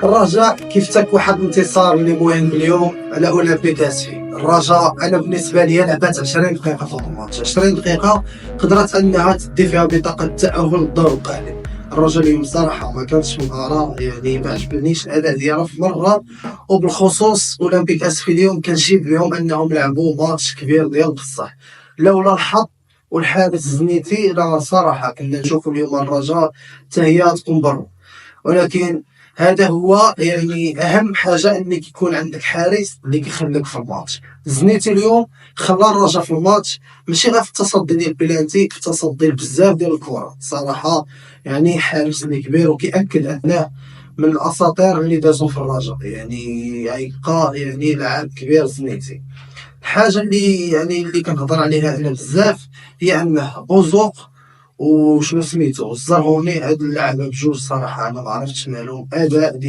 الرجاء كيفتك واحد الانتصار اللي مهم اليوم على اولمبيك اسفي. الرجاء انا بالنسبه لي لعبات 20 دقيقه في الماتش، 20 دقيقه قدرت انها تدي فيها بطاقه التاهل للدور القادم. الرجاء اليوم صراحه ما كانتش مباراه، يعني ما عجبنيش الاداء ديالها في مره، وبالخصوص اولمبيك اسفي اليوم كنشيد بهم انهم لعبوا ماتش كبير ديال بصح. لولا الحظ والحارس زنيتي لا صراحه كنا نشوفوا اليوم الرجاء حتى هي تقوم بالرو. ولكن هذا هو يعني اهم حاجه، انك يكون عندك حارس اللي كيخليك في الماتش. زنيتي اليوم خلى الرجاء في الماتش، ماشي غير في التصدي ديال البلانتي، في التصدي بزاف ديال الكره صراحه. يعني حارس اللي كبير وكيأكد انه من الاساطير اللي دازوا في الرجاء، يعني يبقى يعني لاعب كبير زنيتي. الحاجه اللي كنهضر عليها انا بزاف هي انه بوزوق وشنو سميتو الزرهوني، هاد اللعبه بجوج صراحه انا ما عرفتش مالهم اداء ديال